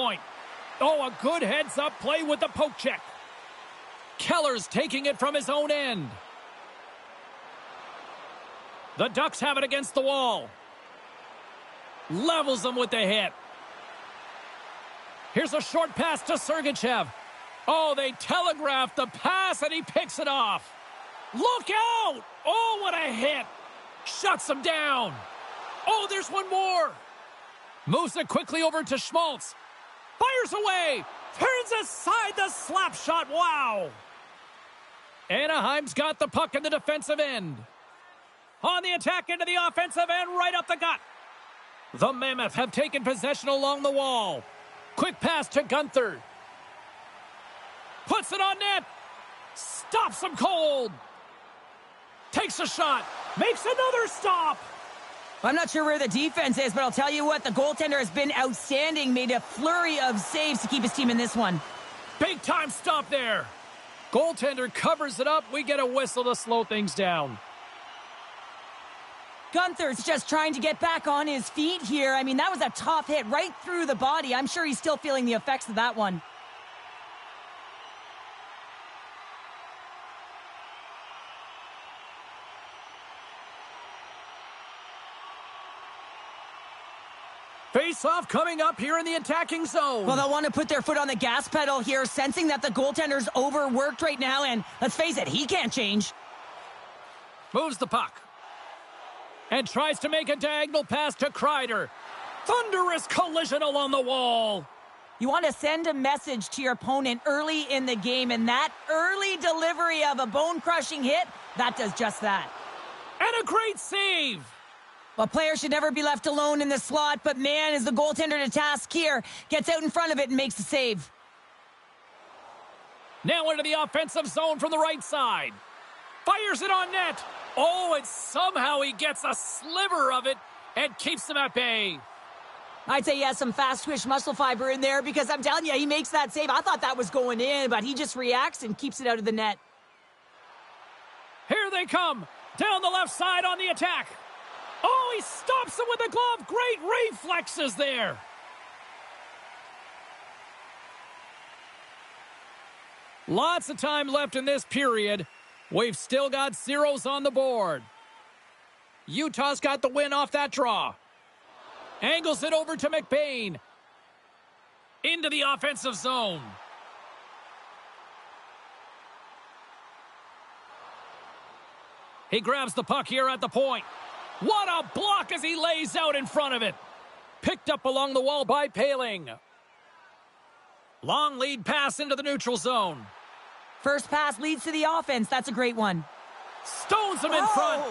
point. Oh, a good heads-up play with the poke check. Keller's taking it from his own end. The Ducks have it against the wall. Levels them with the hit. Here's a short pass to Sergachev. Oh, they telegraphed the pass, and he picks it off. Look out! Oh, what a hit! Shuts him down. Oh, there's one more. Moves it quickly over to Schmaltz. Fires away. Turns aside the slap shot. Wow. Anaheim's got the puck in the defensive end. On the attack into the offensive end, right up the gut. The Mammoth have taken possession along the wall. Quick pass to Gunther. Puts it on net. Stops him cold. Takes a shot. Makes another stop. I'm not sure where the defense is, but I'll tell you what, the goaltender has been outstanding. Made a flurry of saves to keep his team in this one. Big time stop there. Goaltender covers it up. We get a whistle to slow things down. Gunther's just trying to get back on his feet here. I mean, that was a tough hit right through the body. I'm sure he's still feeling the effects of that one. Face-off coming up here in the attacking zone. Well, they'll want to put their foot on the gas pedal here, sensing that the goaltender's overworked right now, and let's face it, he can't change. Moves the puck. And tries to make a diagonal pass to Kreider. Thunderous collision along the wall. You want to send a message to your opponent early in the game, and that early delivery of a bone-crushing hit, that does just that. And a great save. Well, players should never be left alone in the slot, but man, is the goaltender to task here. Gets out in front of it and makes the save. Now into the offensive zone from the right side. Fires it on net. Oh, and somehow he gets a sliver of it and keeps them at bay. I'd say he has some fast-twitch muscle fiber in there because I'm telling you, he makes that save. I thought that was going in, but he just reacts and keeps it out of the net. Here they come. Down the left side on the attack. Oh, he stops him with a glove. Great reflexes there. Lots of time left in this period. We've still got zeros on the board. Utah's got the win off that draw. Angles it over to McBain. Into the offensive zone. He grabs the puck here at the point. What a block as he lays out in front of it. Picked up along the wall by Poehling. Long lead pass into the neutral zone. First pass leads to the offense. That's a great one. Stones him in front.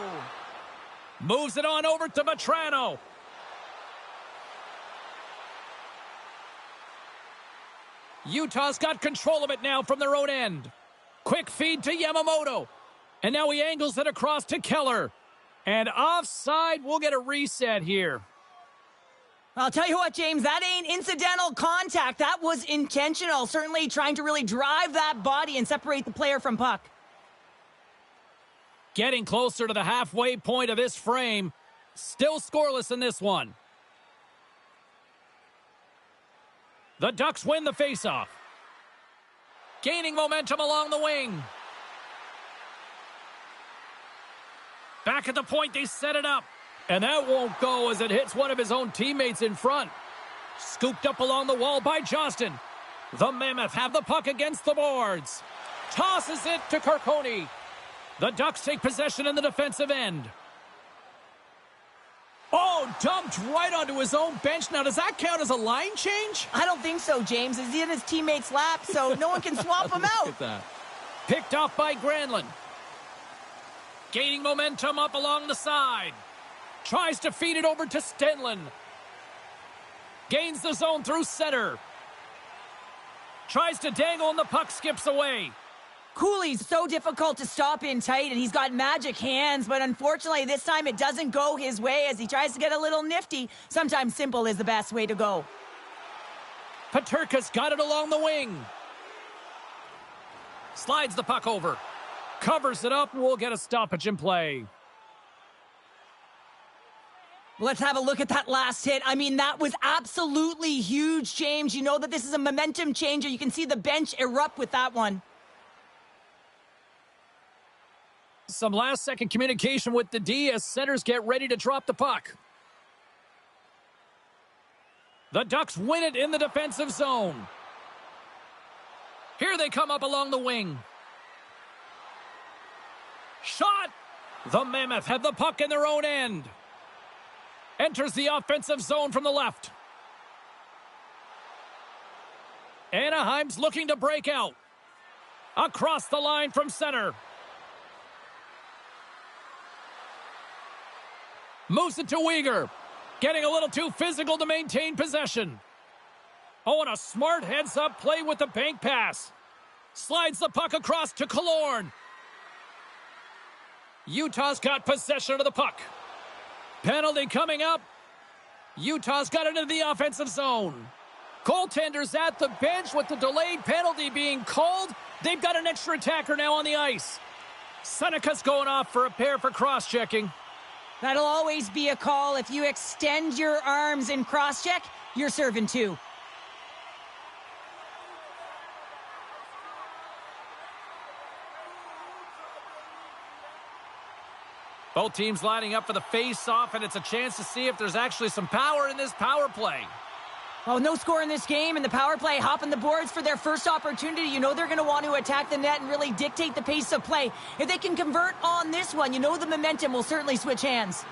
Moves it on over to Vetrano. Utah's got control of it now from their own end. Quick feed to Yamamoto. And now he angles it across to Keller. And offside, we'll get a reset here. I'll tell you what, James, that ain't incidental contact. That was intentional. Certainly trying to really drive that body and separate the player from puck. Getting closer to the halfway point of this frame. Still scoreless in this one. The Ducks win the faceoff. Gaining momentum along the wing. Back at the point, they set it up. And that won't go as it hits one of his own teammates in front. Scooped up along the wall by Johnston. The Mammoth have the puck against the boards. Tosses it to Carcone. The Ducks take possession in the defensive end. Oh, dumped right onto his own bench. Now, does that count as a line change? I don't think so, James. He's in his teammate's lap, so no one can swap him out. Look at that. Picked off by Granlund. Gaining momentum up along the side. Tries to feed it over to Stenlund. Gains the zone through center. Tries to dangle and the puck skips away. Cooley's so difficult to stop in tight, and he's got magic hands, but unfortunately this time it doesn't go his way as he tries to get a little nifty. Sometimes simple is the best way to go. Peterka's got it along the wing. Slides the puck over. Covers it up, and we'll get a stoppage in play. Let's have a look at that last hit. I mean, that was absolutely huge, James. You know that this is a momentum changer. You can see the bench erupt with that one. Some last-second communication with the D as centers get ready to drop the puck. The Ducks win it in the defensive zone. Here they come up along the wing. Shot! The Mammoth have the puck in their own end. Enters the offensive zone from the left. Anaheim's looking to break out. Across the line from center. Moves it to Weegar. Getting a little too physical to maintain possession. Oh, and a smart heads-up play with the bank pass. Slides the puck across to Killorn. Utah's got possession of the puck. Penalty coming up. Utah's got it into the offensive zone. Goaltenders at the bench with the delayed penalty being called. They've got an extra attacker now on the ice. Seneca's going off for a pair for cross-checking. That'll always be a call. If you extend your arms in cross-check, you're serving two. Both teams lining up for the face-off, and it's a chance to see if there's actually some power in this power play. Well, no score in this game, and the power play hopping the boards for their first opportunity. You know they're going to want to attack the net and really dictate the pace of play. If they can convert on this one, you know the momentum will certainly switch hands.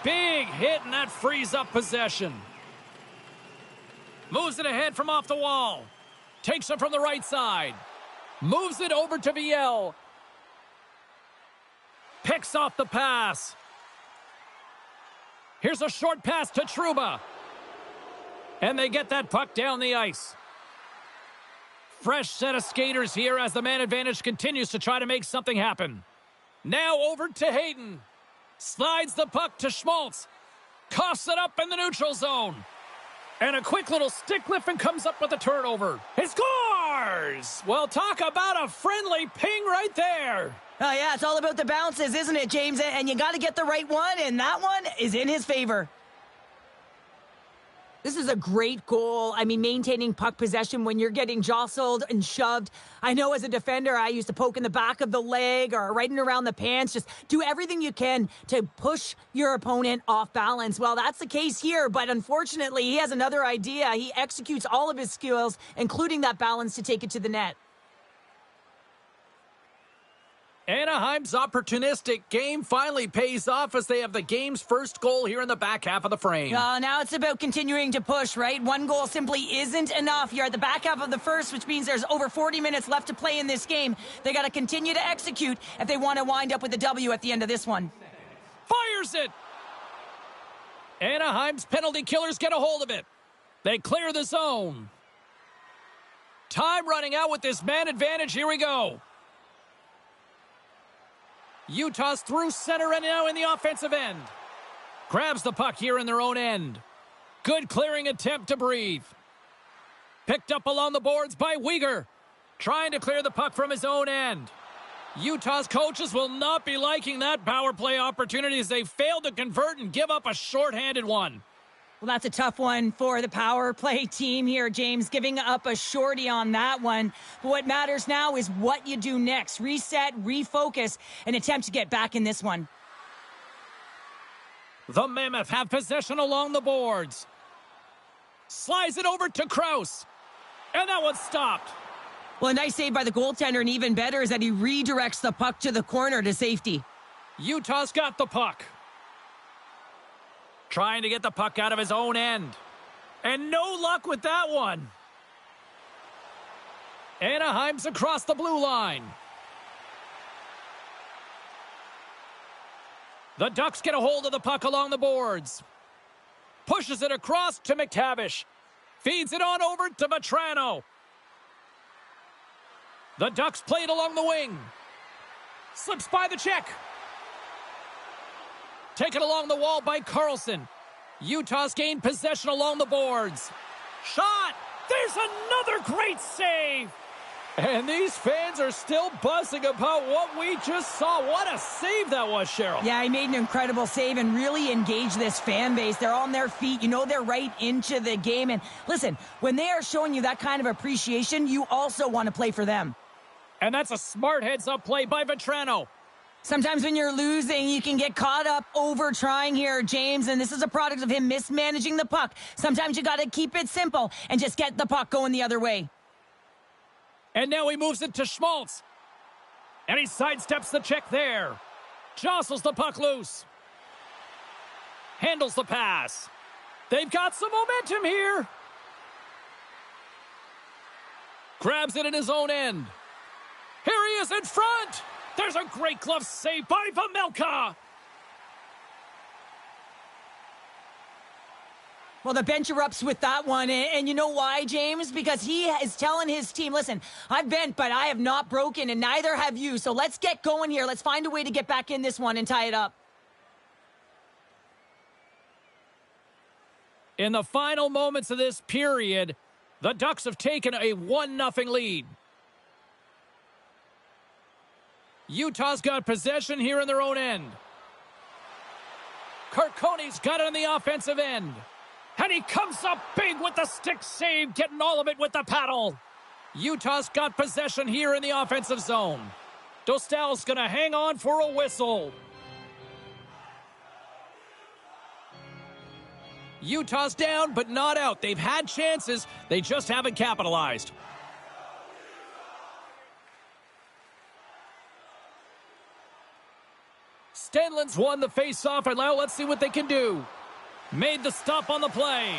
Big hit, and that frees up possession. Moves it ahead from off the wall. Takes it from the right side. Moves it over to Viel. Picks off the pass. Here's a short pass to Trouba. And they get that puck down the ice. Fresh set of skaters here as the man advantage continues to try to make something happen. Now over to Hayden. Slides the puck to Schmaltz. Coughs it up in the neutral zone. And a quick little stick lift and comes up with a turnover. He scores! Well, talk about a friendly ping right there. Oh, yeah, it's all about the bounces, isn't it, James? And you got to get the right one, and that one is in his favor. This is a great goal. I mean, maintaining puck possession when you're getting jostled and shoved. I know as a defender, I used to poke in the back of the leg or right in around the pants. Just do everything you can to push your opponent off balance. Well, that's the case here, but unfortunately, he has another idea. He executes all of his skills, including that balance to take it to the net. Anaheim's opportunistic game finally pays off as they have the game's first goal here in the back half of the frame. Now it's about continuing to push, right? One goal simply isn't enough. You're at the back half of the first, which means there's over 40 minutes left to play in this game. They got to continue to execute if they want to wind up with a W at the end of this one. Fires it! Anaheim's penalty killers get a hold of it. They clear the zone. Time running out with this man advantage. Here we go. Utah's through center and now in the offensive end. Grabs the puck here in their own end. Good clearing attempt to breathe. Picked up along the boards by Weegar. Trying to clear the puck from his own end. Utah's coaches will not be liking that power play opportunity as they failed to convert and give up a shorthanded one. Well, that's a tough one for the power play team here, James, giving up a shorty on that one. But what matters now is what you do next. Reset, refocus, and attempt to get back in this one. The Mammoth have possession along the boards. Slides it over to Krause. And that one's stopped. Well, a nice save by the goaltender, and even better is that he redirects the puck to the corner to safety. Utah's got the puck. Trying to get the puck out of his own end. And no luck with that one. Anaheim's across the blue line. The Ducks get a hold of the puck along the boards. Pushes it across to McTavish. Feeds it on over to Vetrano. The Ducks play it along the wing. Slips by the check. Taken along the wall by Carlson. Utah's gained possession along the boards. Shot! There's another great save! And these fans are still buzzing about what we just saw. What a save that was, Cheryl. Yeah, he made an incredible save and really engaged this fan base. They're on their feet. You know, they're right into the game. And listen, when they are showing you that kind of appreciation, you also want to play for them. And that's a smart heads-up play by Vetrano. Sometimes when you're losing, you can get caught up over trying here, James, and this is a product of him mismanaging the puck. Sometimes you got to keep it simple and just get the puck going the other way. And now he moves it to Schmaltz. And he sidesteps the check there. Jostles the puck loose. Handles the pass. They've got some momentum here. Grabs it in his own end. Here he is in front. There's a great glove save by Vejmelka. Well, the bench erupts with that one, and you know why, James? Because he is telling his team, listen, I've bent, but I have not broken, and neither have you, so let's get going here. Let's find a way to get back in this one and tie it up. In the final moments of this period, the Ducks have taken a 1-0 lead. Utah's got possession here in their own end. Carcone's got it on the offensive end. And he comes up big with the stick save, getting all of it with the paddle. Utah's got possession here in the offensive zone. Dostal's going to hang on for a whistle. Utah's down, but not out. They've had chances. They just haven't capitalized. Stenlund's won the face-off, and now let's see what they can do. Made the stop on the play.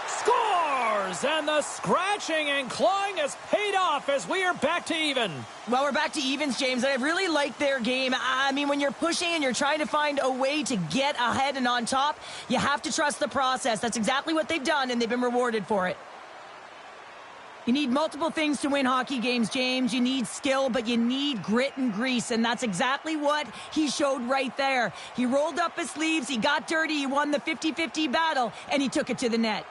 Scores! And the scratching and clawing has paid off as we are back to even. Well, we're back to evens, James, and I really like their game. I mean, when you're pushing and you're trying to find a way to get ahead and on top, you have to trust the process. That's exactly what they've done, and they've been rewarded for it. You need multiple things to win hockey games, James. You need skill, but you need grit and grease, and that's exactly what he showed right there. He rolled up his sleeves, he got dirty, he won the 50-50 battle, and he took it to the net.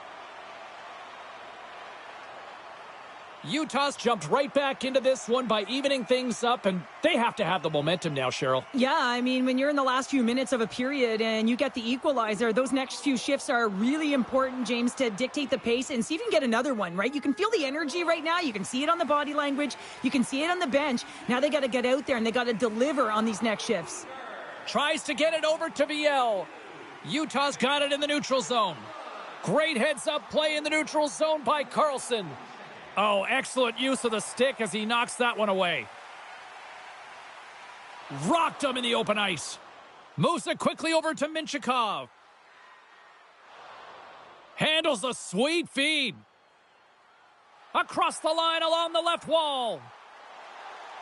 Utah's jumped right back into this one by evening things up, and they have to have the momentum now, Cheryl. Yeah, I mean, when you're in the last few minutes of a period and you get the equalizer, those next few shifts are really important, James, to dictate the pace and see if you can get another one, right? You can feel the energy right now. You can see it on the body language. You can see it on the bench. Now they got to get out there and they got to deliver on these next shifts. Tries to get it over to Viel. Utah's got it in the neutral zone. Great heads-up play in the neutral zone by Carlson. Oh, excellent use of the stick as he knocks that one away. Rocked him in the open ice. Moves it quickly over to Minchikov. Handles a sweet feed. Across the line along the left wall.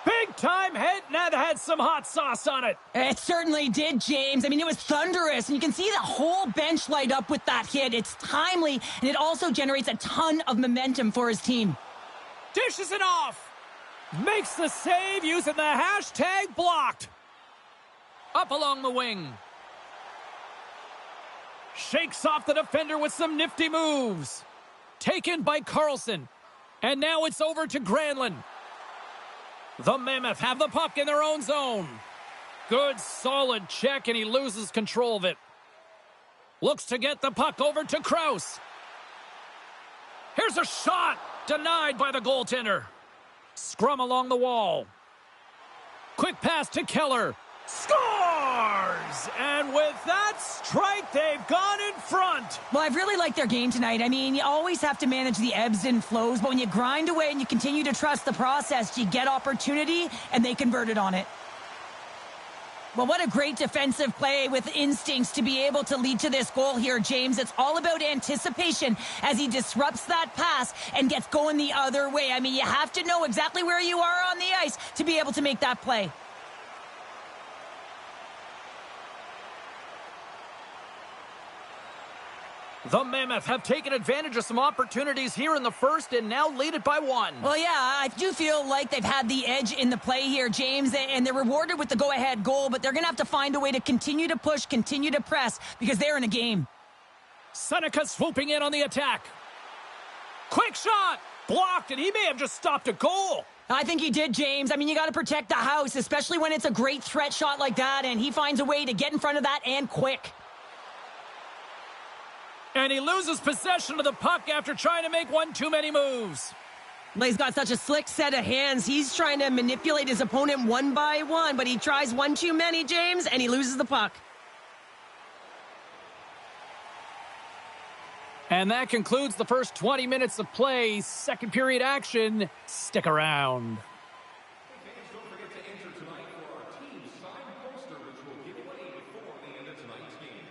Big time hit, and that had some hot sauce on it. It certainly did, James. I mean, it was thunderous, and you can see the whole bench light up with that hit. It's timely, and it also generates a ton of momentum for his team. Dishes it off. Makes the save using the hashtag blocked. Up along the wing. Shakes off the defender with some nifty moves. Taken by Carlson. And now it's over to Granlund. The Mammoth have the puck in their own zone. Good, solid check, and he loses control of it. Looks to get the puck over to Krause. Here's a shot. Denied by the goaltender. Scrum along the wall. Quick pass to Keller. Scores! And with that strike, they've gone in front. Well, I've really liked their game tonight. I mean, you always have to manage the ebbs and flows, but when you grind away and you continue to trust the process, you get opportunity, and they converted on it. Well, what a great defensive play with instincts to be able to lead to this goal here, James. It's all about anticipation as he disrupts that pass and gets going the other way. I mean, you have to know exactly where you are on the ice to be able to make that play. The Mammoth have taken advantage of some opportunities here in the first and now lead it by one. Well, yeah, I do feel like they've had the edge in the play here, James, and they're rewarded with the go-ahead goal, but they're going to have to find a way to continue to push, continue to press, because they're in a game. Seneca swooping in on the attack. Quick shot! Blocked, and he may have just stopped a goal. I think he did, James. I mean, you got to protect the house, especially when it's a great threat shot like that, and he finds a way to get in front of that and quick. And he loses possession of the puck after trying to make one too many moves. But he's got such a slick set of hands. He's trying to manipulate his opponent one by one, but he tries one too many, James, and he loses the puck. And that concludes the first 20 minutes of play. Second period action. Stick around. Don't forget to enter tonight for our team signed poster, which will give away before the end of tonight's game.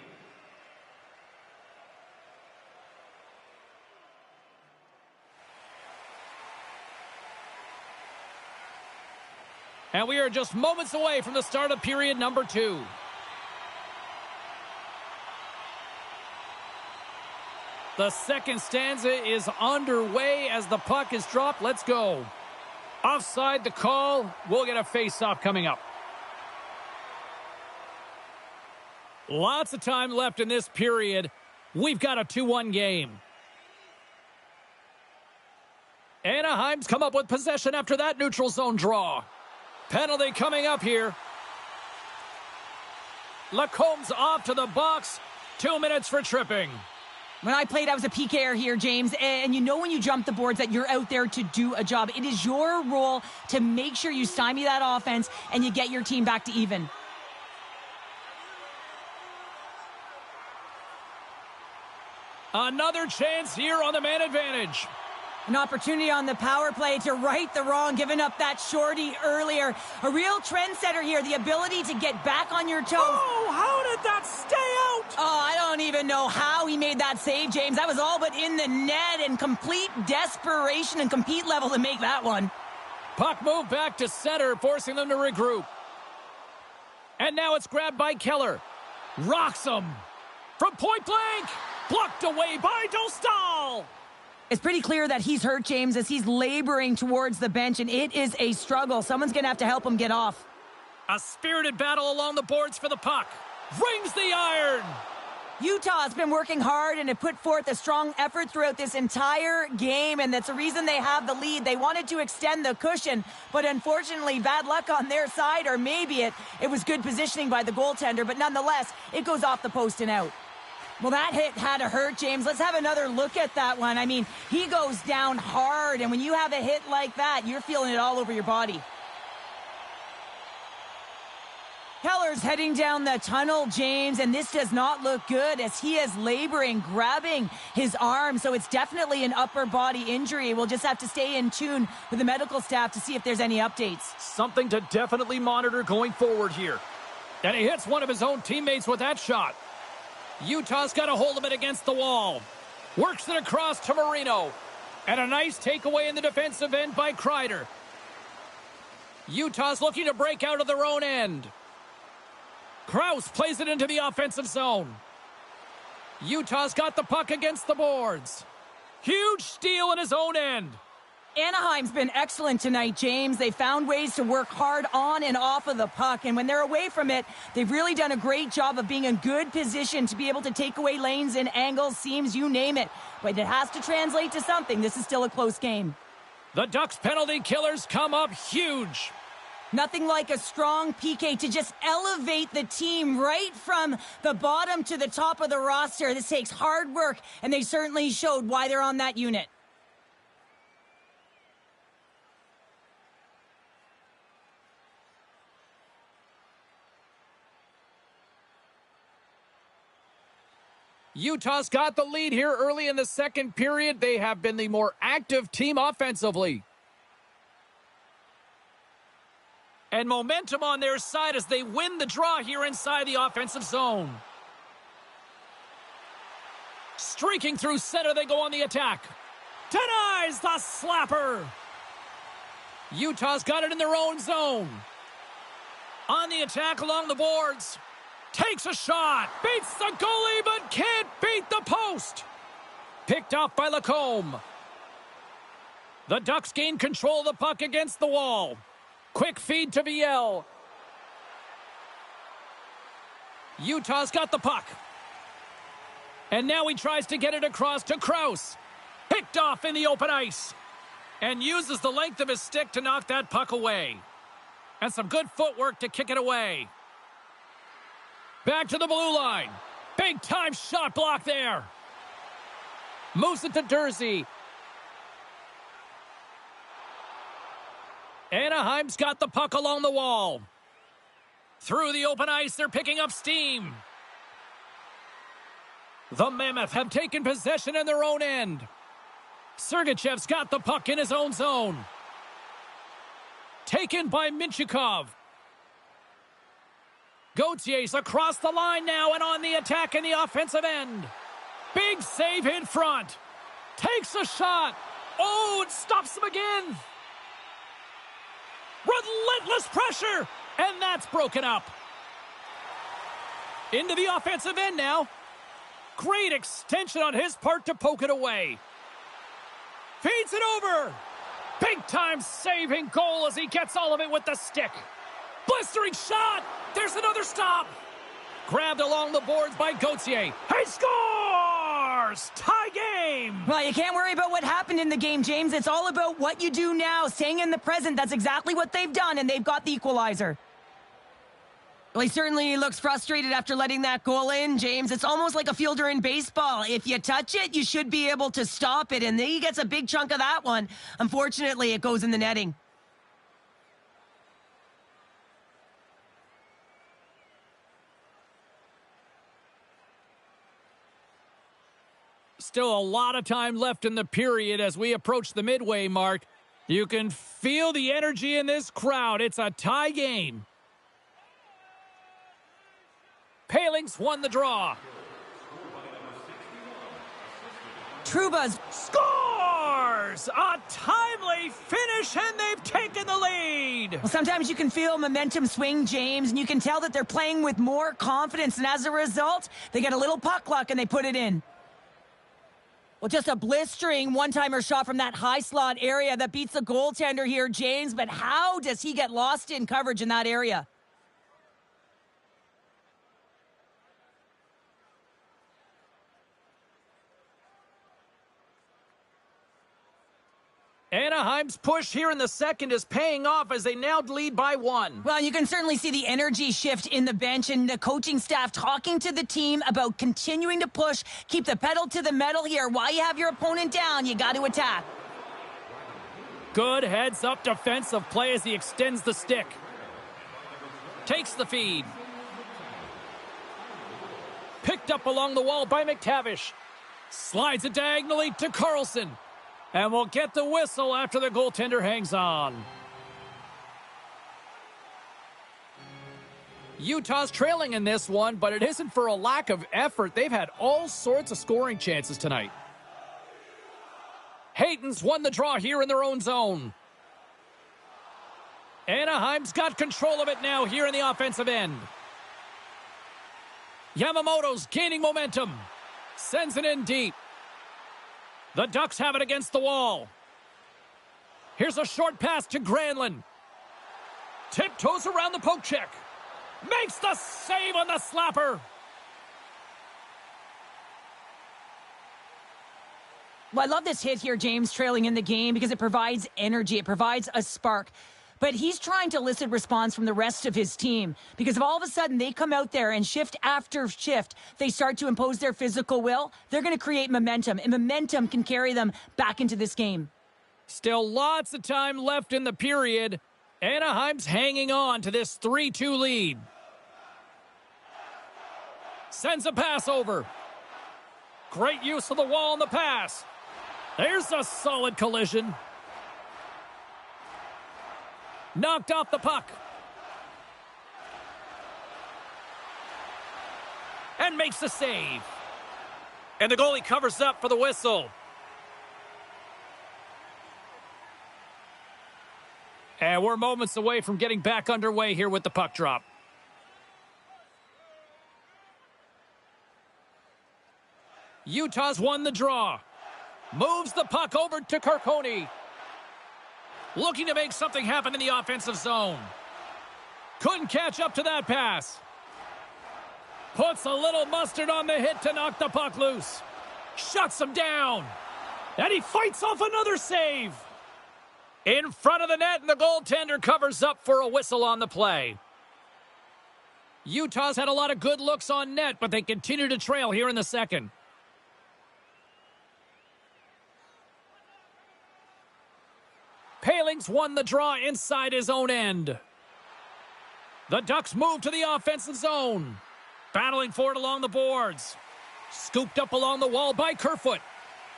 And we are just moments away from the start of period number 2. The second stanza is underway as the puck is dropped. Let's go. Offside the call. We'll get a face-off coming up. Lots of time left in this period. We've got a 2-1 game. Anaheim's come up with possession after that neutral zone draw. Penalty coming up here. Lacomb's off to the box. 2 minutes for tripping. When I played, I was a PKer here, James, and you know when you jump the boards that you're out there to do a job. It is your role to make sure you stymie that offense and you get your team back to even. Another chance here on the man advantage. An opportunity on the power play to right the wrong, giving up that shorty earlier. A real trendsetter here, the ability to get back on your toes. Oh, how did that stay out? Oh, I don't even know how he made that save, James. That was all but in the net and complete desperation and compete level to make that one. Puck moved back to center, forcing them to regroup. And now it's grabbed by Keller. Rocks him. From point blank. Blocked away by Dostal. It's pretty clear that he's hurt, James, as he's laboring towards the bench, and it is a struggle. Someone's going to have to help him get off. A spirited battle along the boards for the puck. Rings the iron. Utah has been working hard and have put forth a strong effort throughout this entire game, and that's the reason they have the lead. They wanted to extend the cushion, but unfortunately, bad luck on their side, or maybe it was good positioning by the goaltender, but nonetheless, it goes off the post and out. Well, that hit had to hurt, James. Let's have another look at that one. I mean, he goes down hard, and when you have a hit like that, you're feeling it all over your body. Keller's heading down the tunnel, James, and this does not look good as he is laboring, grabbing his arm, so it's definitely an upper body injury. We'll just have to stay in tune with the medical staff to see if there's any updates. Something to definitely monitor going forward here. And he hits one of his own teammates with that shot. Utah's got a hold of it against the wall. Works it across to Marino. And a nice takeaway in the defensive end by Kreider. Utah's looking to break out of their own end. Krause plays it into the offensive zone. Utah's got the puck against the boards. Huge steal in his own end. Anaheim's been excellent tonight, James. They found ways to work hard on and off of the puck, and when they're away from it, they've really done a great job of being in good position to be able to take away lanes and angles, seams, you name it. But it has to translate to something. This is still a close game. The Ducks penalty killers come up huge. Nothing like a strong PK to just elevate the team right from the bottom to the top of the roster. This takes hard work, and they certainly showed why they're on that unit. Utah's got the lead here early in the second period. They have been the more active team offensively. And momentum on their side as they win the draw here inside the offensive zone. Streaking through center, they go on the attack. Denies the slapper. Utah's got it in their own zone. On the attack along the boards. Takes a shot. Beats the goalie, but can't beat the post. Picked off by Lacombe. The Ducks gain control of the puck against the wall. Quick feed to Viel. Utah's got the puck. And now he tries to get it across to Krause. Picked off in the open ice. And uses the length of his stick to knock that puck away. And some good footwork to kick it away. Back to the blue line. Big time shot block there. Moves it to Durzi. Anaheim's got the puck along the wall. Through the open ice, they're picking up steam. The Mammoth have taken possession in their own end. Sergachev's got the puck in his own zone. Taken by Minchikov. Gautier's across the line now and on the attack in the offensive end. Big save in front. Takes a shot. Oh, it stops him again. Relentless pressure. And that's broken up. Into the offensive end now. Great extension on his part to poke it away. Feeds it over. Big time saving goal as he gets all of it with the stick. Blistering shot. There's another stop. Grabbed along the boards by Gauthier. He scores! Tie game! Well, you can't worry about what happened in the game, James. It's all about what you do now, staying in the present. That's exactly what they've done, and they've got the equalizer. Well, he certainly looks frustrated after letting that goal in, James. It's almost like a fielder in baseball. If you touch it, you should be able to stop it, and he gets a big chunk of that one. Unfortunately, it goes in the netting. Still a lot of time left in the period as we approach the midway mark. You can feel the energy in this crowd. It's a tie game. Paling's won the draw. Trouba's Scores! A timely finish, and they've taken the lead. Well, sometimes you can feel momentum swing, James, and you can tell that they're playing with more confidence, and as a result, they get a little puck luck and they put it in. Well, just a blistering one-timer shot from that high slot area that beats the goaltender here, James, but how does he get lost in coverage in that area? Anaheim's push here in the second is paying off as they now lead by 1. Well, you can certainly see the energy shift in the bench and the coaching staff talking to the team about continuing to push, keep the pedal to the metal here. While you have your opponent down, you got to attack. Good heads-up defensive play as he extends the stick. Takes the feed. Picked up along the wall by McTavish. Slides it diagonally to Carlson. And we'll get the whistle after the goaltender hangs on. Utah's trailing in this one, but it isn't for a lack of effort. They've had all sorts of scoring chances tonight. Hayton's won the draw here in their own zone. Anaheim's got control of it now here in the offensive end. Yamamoto's gaining momentum. Sends it in deep. The Ducks have it against the wall. Here's a short pass to Granlund. Tiptoes around the poke check. Makes the save on the slapper. Well, I love this hit here, James, trailing in the game because it provides energy. It provides a spark. But he's trying to elicit response from the rest of his team because if all of a sudden they come out there and shift after shift, they start to impose their physical will, they're going to create momentum, and momentum can carry them back into this game. Still lots of time left in the period. Anaheim's hanging on to this 3-2 lead. Sends a pass over. Great use of the wall on the pass. There's a solid collision. Knocked off the puck. And makes the save. And the goalie covers up for the whistle. And we're moments away from getting back underway here with the puck drop. Utah's won the draw. Moves the puck over to Carcone. Looking to make something happen in the offensive zone. Couldn't catch up to that pass. Puts a little mustard on the hit to knock the puck loose. Shuts him down. And he fights off another save. In front of the net, and the goaltender covers up for a whistle on the play. Utah's had a lot of good looks on net, but they continue to trail here in the second. Paling's won the draw inside his own end. The Ducks move to the offensive zone. Battling for it along the boards. Scooped up along the wall by Kerfoot.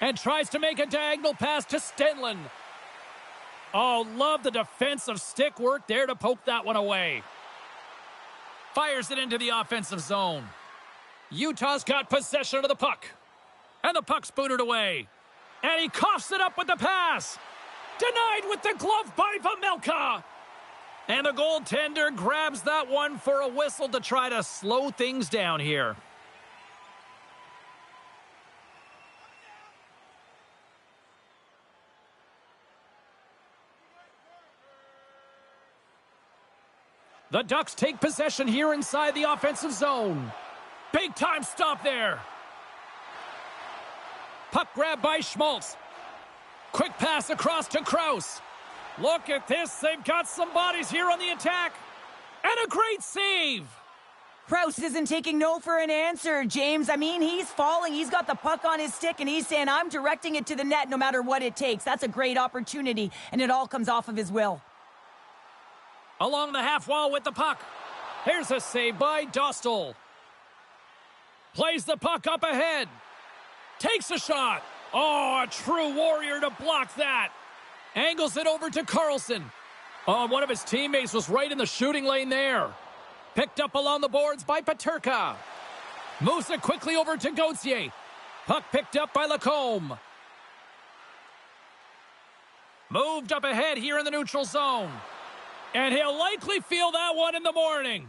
And tries to make a diagonal pass to Stenlund. Oh, love the defensive stick work there to poke that one away. Fires it into the offensive zone. Utah's got possession of the puck. And the puck's booted away. And he coughs it up with the pass. Denied with the glove by Vejmelka. And the goaltender grabs that one for a whistle to try to slow things down here. The Ducks take possession here inside the offensive zone. Big time stop there. Puck grab by Schmaltz. Quick pass across to Kraus. Look at this. They've got some bodies here on the attack. And a great save. Kraus isn't taking no for an answer, James. I mean, he's falling. He's got the puck on his stick, and he's saying, I'm directing it to the net no matter what it takes. That's a great opportunity, and it all comes off of his will. Along the half wall with the puck. Here's a save by Dostal. Plays the puck up ahead. Takes a shot. Oh, a true warrior to block that. Angles it over to Carlson. Oh, one of his teammates was right in the shooting lane there. Picked up along the boards by Peterka. Moves it quickly over to Gauthier. Puck picked up by Lacombe. Moved up ahead here in the neutral zone. And he'll likely feel that one in the morning.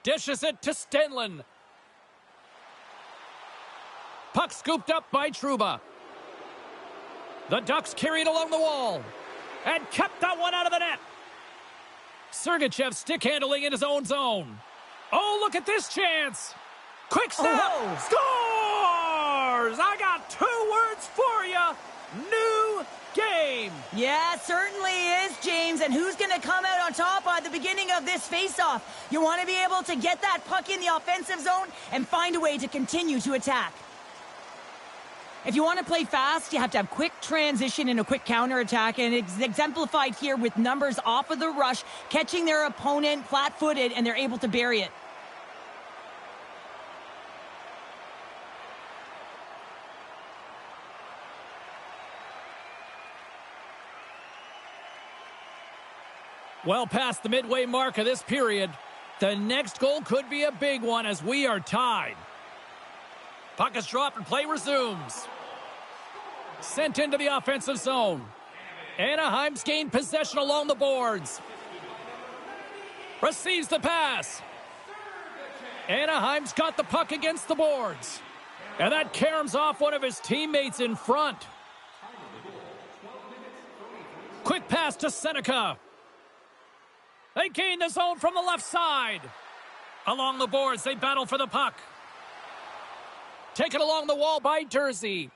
Dishes it to Stenlund. Puck scooped up by Trouba. The Ducks carried along the wall. And kept that one out of the net. Sergachev stick handling in his own zone. Oh, look at this chance. Quick step. Oh. Scores! I got 2 words for you. New game. Yeah, certainly is, James. And who's going to come out on top at the beginning of this faceoff? You want to be able to get that puck in the offensive zone and find a way to continue to attack. If you want to play fast, you have to have quick transition and a quick counterattack, and it's exemplified here with numbers off of the rush, catching their opponent flat-footed, and they're able to bury it. Well past the midway mark of this period, the next goal could be a big one as we are tied. Puck is dropped and play resumes. Sent into the offensive zone. Anaheim's gained possession along the boards. Receives the pass. Anaheim's got the puck against the boards. And that caroms off one of his teammates in front. Quick pass to Seneca. They gain the zone from the left side. Along the boards, they battle for the puck. Taken along the wall by Jersey.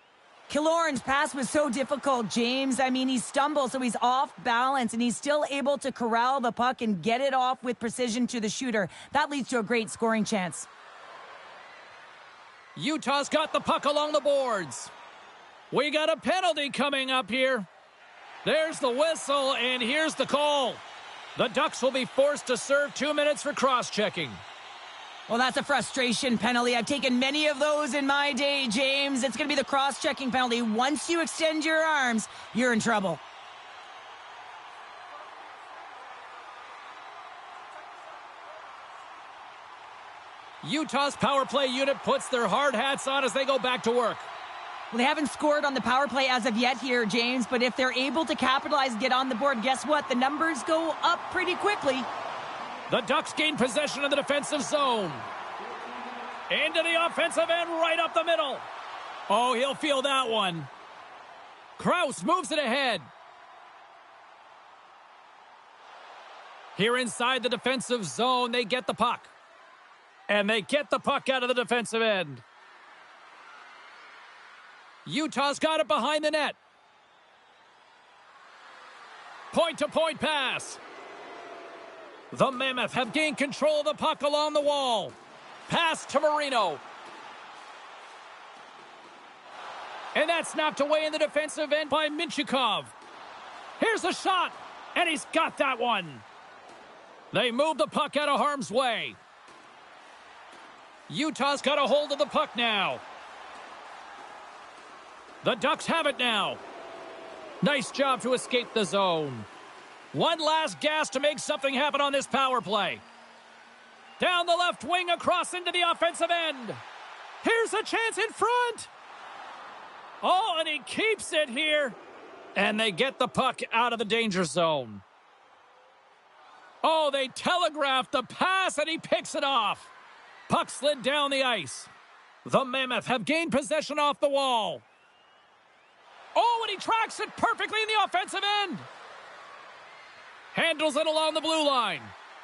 Killorn's pass was so difficult, James. I mean, he stumbles, so he's off balance, and he's still able to corral the puck and get it off with precision to the shooter. That leads to a great scoring chance. Utah's got the puck along the boards. We got a penalty coming up here. There's the whistle, and here's the call. The Ducks will be forced to serve 2 minutes for cross-checking. Well, that's a frustration penalty. I've taken many of those in my day, James. It's going to be the cross-checking penalty. Once you extend your arms, you're in trouble. Utah's power play unit puts their hard hats on as they go back to work. Well, they haven't scored on the power play as of yet here, James, but if they're able to capitalize and get on the board, guess what? The numbers go up pretty quickly. The Ducks gain possession of the defensive zone. Into the offensive end, right up the middle. Oh, he'll feel that one. Kraus moves it ahead. Here inside the defensive zone, they get the puck. And they get the puck out of the defensive end. Utah's got it behind the net. Point-to-point pass. The Mammoth have gained control of the puck along the wall. Pass to Marino. And that's knocked away in the defensive end by Minchikov. Here's a shot, and he's got that one. They move the puck out of harm's way. Utah's got a hold of the puck now. The Ducks have it now. Nice job to escape the zone. One last gas to make something happen on this power play. Down the left wing, across into the offensive end. Here's a chance in front. Oh, and he keeps it here. And they get the puck out of the danger zone. Oh, they telegraphed the pass, and he picks it off. Puck slid down the ice. The Mammoth have gained possession off the wall. Oh, and he tracks it perfectly in the offensive end. Handles it along the blue line.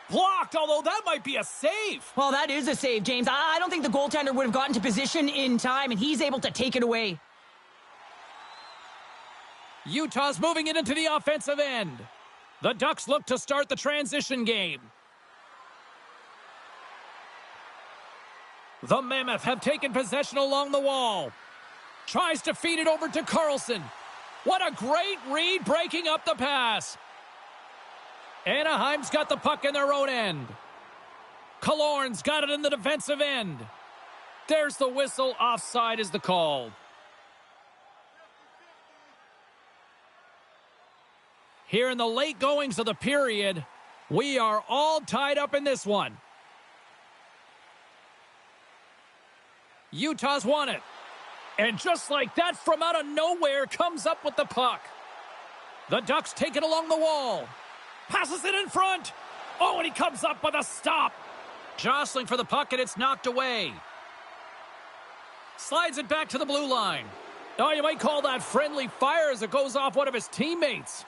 Blocked, although that might be a save. Well, that is a save, James. I don't think the goaltender would have gotten to position in time, and he's able to take it away. Utah's moving it into the offensive end. The Ducks look to start the transition game. The Mammoth have taken possession along the wall. Tries to feed it over to Carlson. What a great read, breaking up the pass. Anaheim's got the puck in their own end. Killorn's got it in the defensive end. There's the whistle. Offside is the call. Here in the late goings of the period, we are all tied up in this one. Utah's won it. And just like that, from out of nowhere, comes up with the puck. The Ducks take it along the wall. Passes it in front. Oh, and he comes up with a stop. Jostling for the puck, and it's knocked away. Slides it back to the blue line. Oh, you might call that friendly fire as it goes off one of his teammates.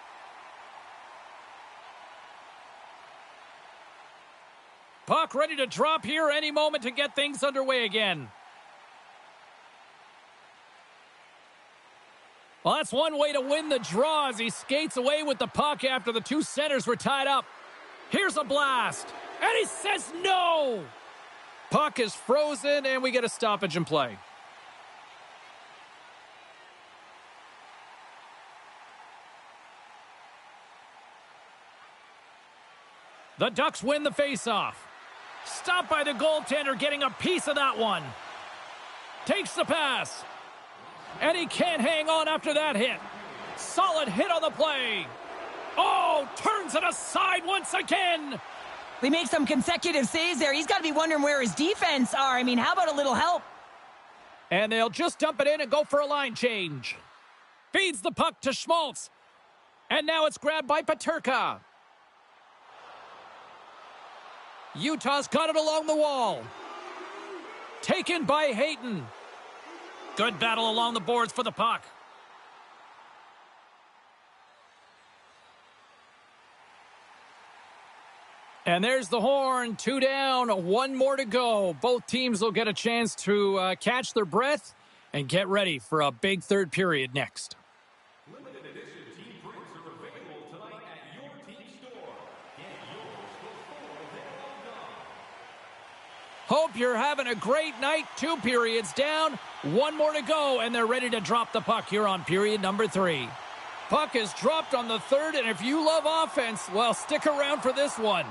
Puck ready to drop here any moment to get things underway again. Well, that's one way to win the draw as he skates away with the puck after the two centers were tied up. Here's a blast, and he says no! Puck is frozen, and we get a stoppage in play. The Ducks win the faceoff. Stopped by the goaltender, getting a piece of that one. Takes the pass. And he can't hang on after that hit. Solid hit on the play. Oh, turns it aside once again. They make some consecutive saves there. He's got to be wondering where his defense are. I mean, how about a little help? And they'll just dump it in and go for a line change. Feeds the puck to Schmaltz. And now it's grabbed by Peterka. Utah's got it along the wall. Taken by Hayton. Good battle along the boards for the puck. And there's the horn. 2 down, 1 more to go. Both teams will get a chance to catch their breath and get ready for a big third period next. Limited edition team prints are available tonight at your team store. Get yours before they're all gone. Hope you're having a great night. 2 periods down, 1 more to go, and they're ready to drop the puck here on period number 3. Puck is dropped on the third, and if you love offense, well, stick around for this one.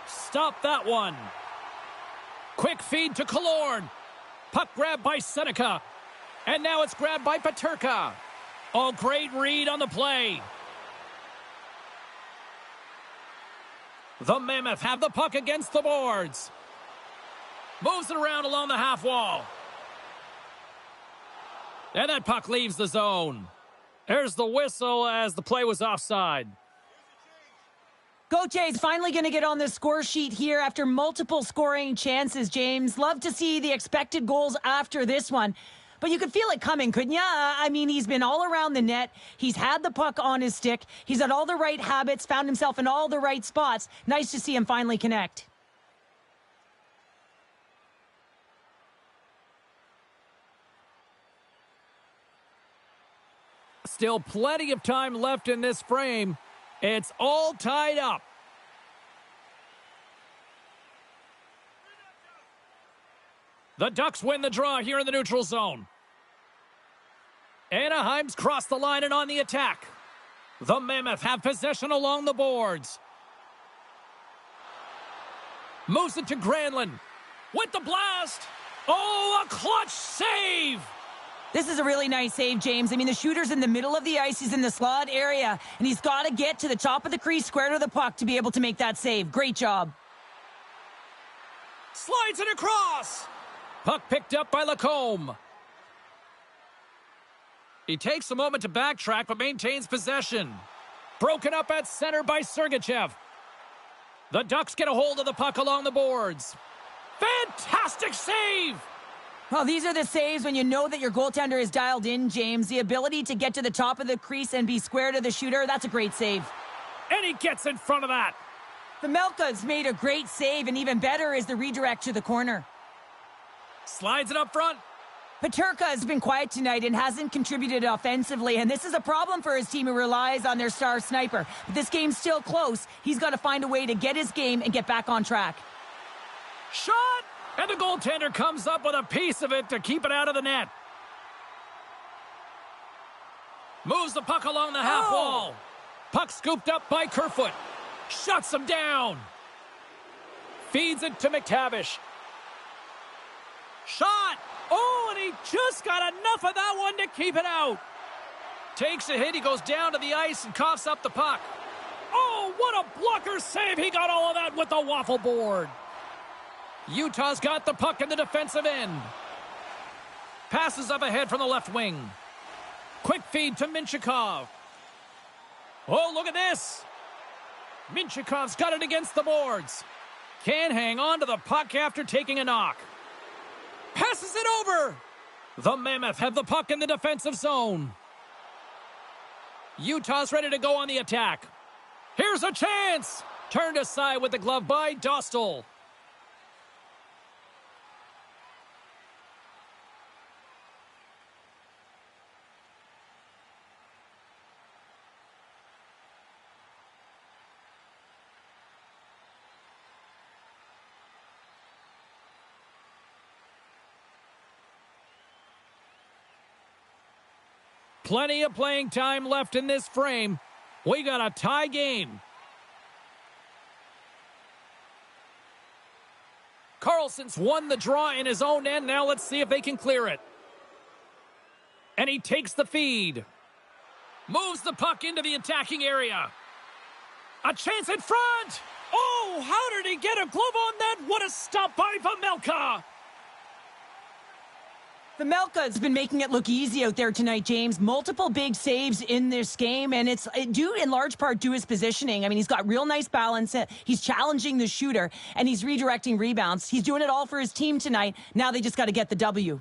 Stop that one. Quick feed to Killorn. Puck grabbed by Seneca. And now it's grabbed by Peterka. Oh, great read on the play. The Mammoth have the puck against the boards. Moves it around along the half wall. And that puck leaves the zone. There's the whistle as the play was offside. Gautier's finally going to get on the score sheet here after multiple scoring chances, James. Love to see the expected goals after this one. But you could feel it coming, couldn't you? I mean, he's been all around the net. He's had the puck on his stick. He's had all the right habits, found himself in all the right spots. Nice to see him finally connect. Still plenty of time left in this frame. It's all tied up. The Ducks win the draw here in the neutral zone. Anaheim's crossed the line and on the attack. The Mammoth have possession along the boards. Moves it to Granlund. With the blast. Oh, a clutch save. This is a really nice save, James. I mean, the shooter's in the middle of the ice. He's in the slot area, and he's got to get to the top of the crease, square to the puck, to be able to make that save. Great job. Slides it across. Puck picked up by Lacombe. He takes a moment to backtrack, but maintains possession. Broken up at center by Sergachev. The Ducks get a hold of the puck along the boards. Fantastic save! Well, these are the saves when you know that your goaltender is dialed in, James. The ability to get to the top of the crease and be square to the shooter, that's a great save. And he gets in front of that. Melka's made a great save, and even better is the redirect to the corner. Slides it up front. Peterka has been quiet tonight and hasn't contributed offensively, and this is a problem for his team who relies on their star sniper. But this game's still close. He's got to find a way to get his game and get back on track. Shot! And the goaltender comes up with a piece of it to keep it out of the net. Moves the puck along the half wall. Puck scooped up by Kerfoot. Shuts him down. Feeds it to McTavish. Shot! Oh, and he just got enough of that one to keep it out. Takes a hit. He goes down to the ice and coughs up the puck. Oh, what a blocker save. He got all of that with the waffle board. Utah's got the puck in the defensive end. Passes up ahead from the left wing. Quick feed to Minchikov. Oh, look at this. Minchikov's got it against the boards. Can't hang on to the puck after taking a knock. Passes it over. The Mammoth have the puck in the defensive zone. Utah's ready to go on the attack. Here's a chance. Turned aside with the glove by Dostal. Plenty of playing time left in this frame. We got a tie game. Carlson's won the draw in his own end. Now let's see if they can clear it. And he takes the feed. Moves the puck into the attacking area. A chance in front. Oh, how did he get a glove on that? What a stop by Vejmelka. Vejmelka's been making it look easy out there tonight, James. Multiple big saves in this game, and it's due in large part to his positioning. I mean, he's got real nice balance. He's challenging the shooter, and he's redirecting rebounds. He's doing it all for his team tonight. Now they just got to get the W.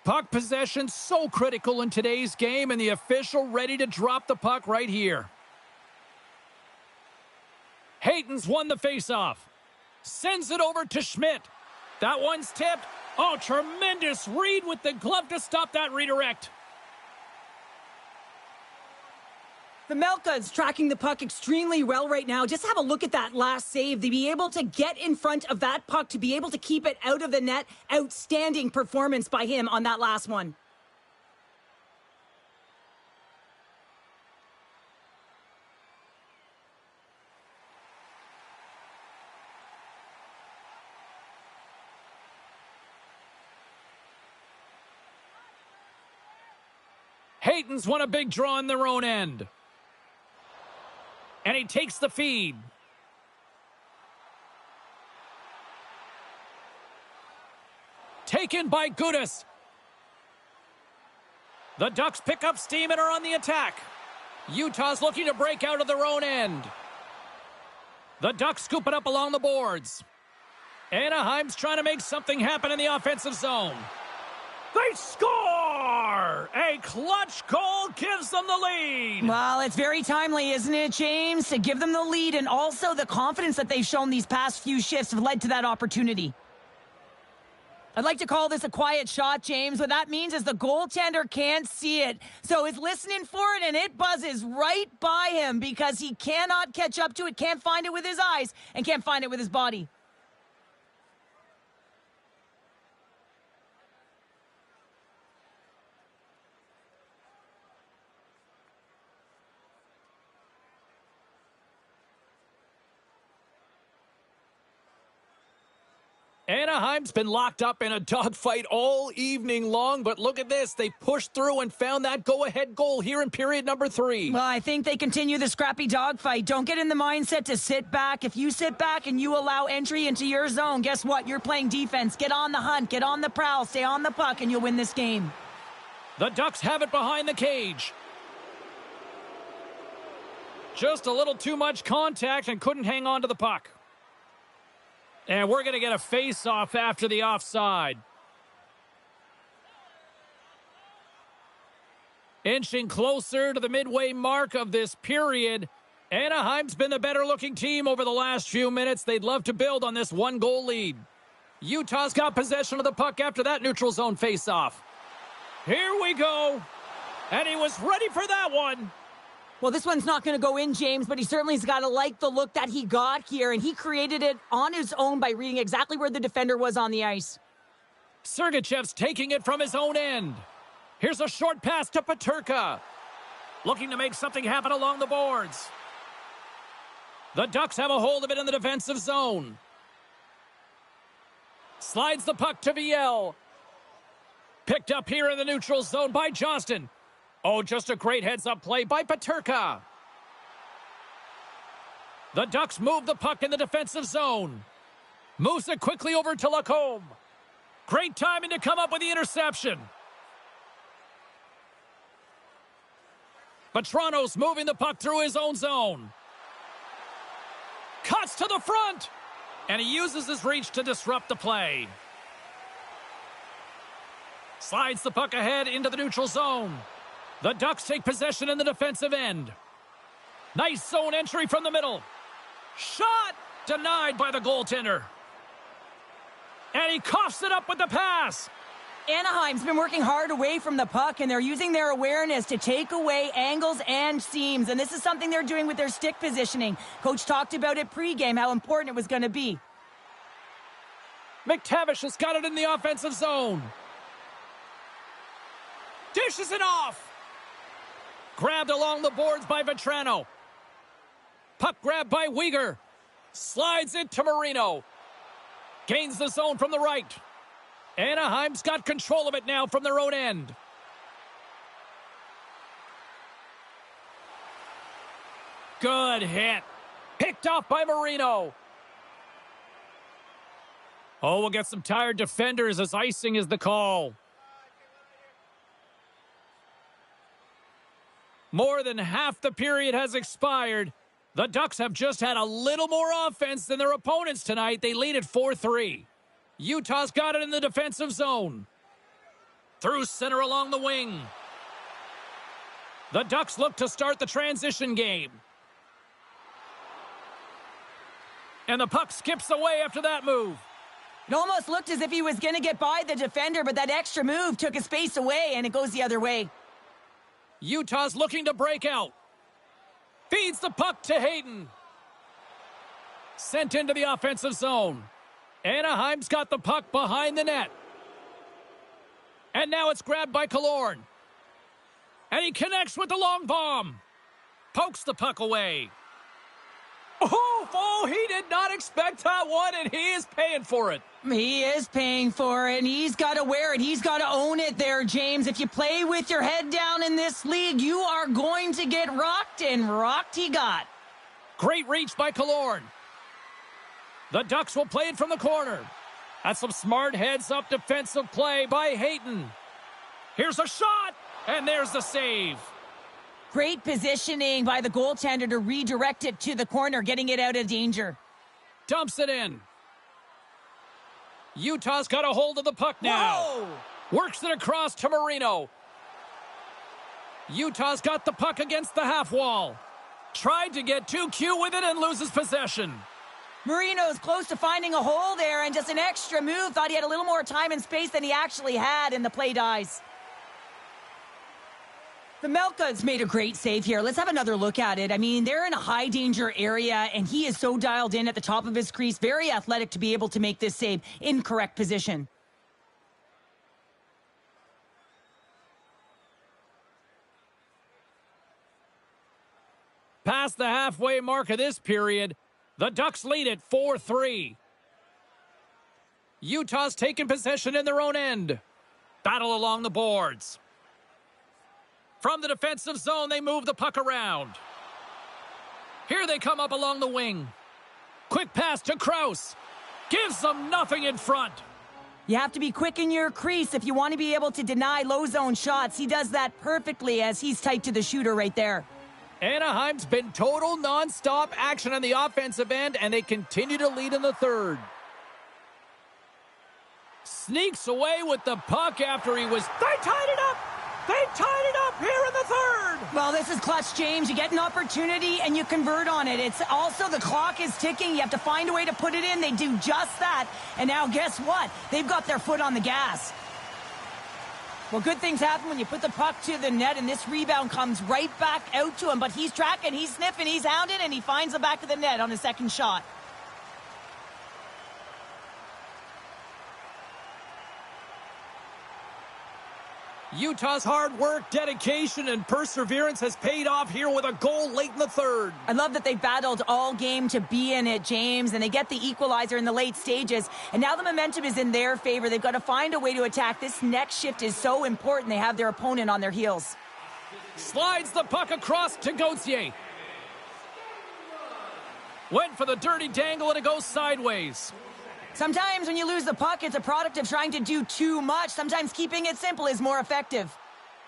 Puck possession so critical in today's game, and the official ready to drop the puck right here. Hayton's won the faceoff. Sends it over to Schmidt. That one's tipped. Oh, tremendous read with the glove to stop that redirect. Vejmelka's tracking the puck extremely well right now. Just have a look at that last save. To be able to get in front of that puck, to be able to keep it out of the net. Outstanding performance by him on that last one. Hayton's won a big draw in their own end. And he takes the feed. Taken by Gudas. The Ducks pick up steam and are on the attack. Utah's looking to break out of their own end. The Ducks scoop it up along the boards. Anaheim's trying to make something happen in the offensive zone. They score! A clutch goal gives them the lead. Well, it's very timely, isn't it, James? To give them the lead, and also the confidence that they've shown these past few shifts have led to that opportunity. I'd like to call this a quiet shot, James. What that means is the goaltender can't see it. So he's listening for it, and it buzzes right by him because he cannot catch up to it, can't find it with his eyes, and can't find it with his body. Anaheim's been locked up in a dogfight all evening long, but look at this. They pushed through and found that go-ahead goal here in period number 3. Well, I think they continue the scrappy dogfight. Don't get in the mindset to sit back. If you sit back and you allow entry into your zone, guess what? You're playing defense. Get on the hunt. Get on the prowl. Stay on the puck, and you'll win this game. The Ducks have it behind the cage. Just a little too much contact and couldn't hang on to the puck. And we're going to get a face-off after the offside. Inching closer to the midway mark of this period. Anaheim's been the better-looking team over the last few minutes. They'd love to build on this one-goal lead. Utah's got possession of the puck after that neutral zone face-off. Here we go. And he was ready for that one. Well, this one's not going to go in, James, but he certainly has got to like the look that he got here, and he created it on his own by reading exactly where the defender was on the ice. Sergachev's taking it from his own end. Here's a short pass to Peterka. Looking to make something happen along the boards. The Ducks have a hold of it in the defensive zone. Slides the puck to Viel. Picked up here in the neutral zone by Johnston. Oh, just a great heads-up play by Peterka. The Ducks move the puck in the defensive zone. Moves it quickly over to Lacombe. Great timing to come up with the interception. Petranos moving the puck through his own zone. Cuts to the front. And he uses his reach to disrupt the play. Slides the puck ahead into the neutral zone. The Ducks take possession in the defensive end. Nice zone entry from the middle. Shot denied by the goaltender. And he coughs it up with the pass. Anaheim's been working hard away from the puck, and they're using their awareness to take away angles and seams. And this is something they're doing with their stick positioning. Coach talked about it pregame, how important it was going to be. McTavish has got it in the offensive zone. Dishes it off. Grabbed along the boards by Vetrano. Puck grab by Weegar. Slides it to Marino. Gains the zone from the right. Anaheim's got control of it now from their own end. Good hit. Picked off by Marino. Oh, we'll get some tired defenders as icing is the call. More than half the period has expired. The Ducks have just had a little more offense than their opponents tonight. They lead at 4-3. Utah's got it in the defensive zone. Through center along the wing. The Ducks look to start the transition game. And the puck skips away after that move. It almost looked as if he was going to get by the defender, but that extra move took his space away, and it goes the other way. Utah's looking to break out. Feeds the puck to Hayden. Sent into the offensive zone. Anaheim's got the puck behind the net. And now it's grabbed by Killorn. And he connects with the long bomb. Pokes the puck away. Oh, he did not expect that one, and he is paying for it. He is paying for it, and he's got to wear it. He's got to own it there, James. If you play with your head down in this league, you are going to get rocked, and rocked he got. Great reach by Killorn. The Ducks will play it from the corner. That's some smart heads-up defensive play by Hayton. Here's a shot, and there's the save. Great positioning by the goaltender to redirect it to the corner, getting it out of danger. Dumps it in. Utah's got a hold of the puck now. Whoa! Works it across to Marino. Utah's got the puck against the half wall. Tried to get too cute with it and loses possession. Marino's close to finding a hole there, and just an extra move. Thought he had a little more time and space than he actually had, and the play dies. Melka's made a great save here. Let's have another look at it. I mean, they're in a high danger area, and he is so dialed in at the top of his crease. Very athletic to be able to make this save in correct position. Past the halfway mark of this period, the Ducks lead at 4-3. Utah's taken possession in their own end. Battle along the boards. From the defensive zone, they move the puck around. Here they come up along the wing. Quick pass to Krause. Gives them nothing in front. You have to be quick in your crease if you want to be able to deny low zone shots. He does that perfectly as he's tight to the shooter right there. Anaheim's been total non-stop action on the offensive end, and they continue to lead in the third. Sneaks away with the puck after he was... They tied it up! They tied it up here in the third! Well, this is clutch, James. You get an opportunity and you convert on it. It's also the clock is ticking. You have to find a way to put it in. They do just that. And now guess what? They've got their foot on the gas. Well, good things happen when you put the puck to the net, and this rebound comes right back out to him. But he's tracking, he's sniffing, he's hounding, and he finds the back of the net on his second shot. Utah's hard work, dedication, and perseverance has paid off here with a goal late in the third. I love that they battled all game to be in it, James, and they get the equalizer in the late stages, and now the momentum is in their favor. They've got to find a way to attack. This next shift is so important. They have their opponent on their heels. Slides the puck across to Gauthier. Went for the dirty dangle, and it goes sideways. Sometimes when you lose the puck, it's a product of trying to do too much. Sometimes keeping it simple is more effective.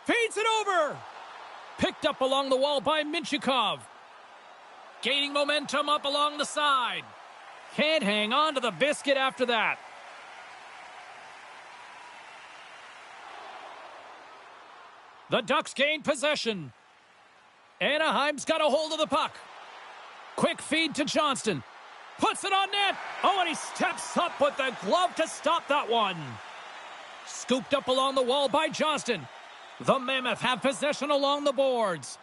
Feeds it over. Picked up along the wall by Minchikov. Gaining momentum up along the side. Can't hang on to the biscuit after that. The Ducks gain possession. Anaheim's got a hold of the puck. Quick feed to Johnston. Puts it on net. Oh, and he steps up with the glove to stop that one. Scooped up along the wall by Johnston. The Mammoth have possession along the boards.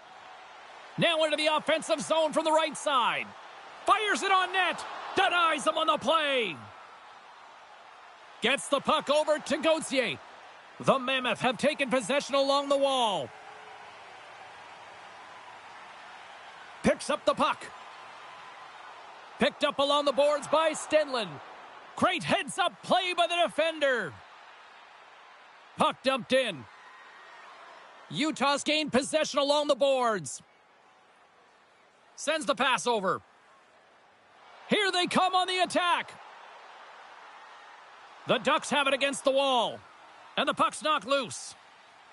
Now into the offensive zone from the right side. Fires it on net. Denies them on the play. Gets the puck over to Gauthier. The Mammoth have taken possession along the wall. Picks up the puck. Picked up along the boards by Stenlund. Great heads-up play by the defender. Puck dumped in. Utah's gained possession along the boards. Sends the pass over. Here they come on the attack. The Ducks have it against the wall. And the puck's knocked loose.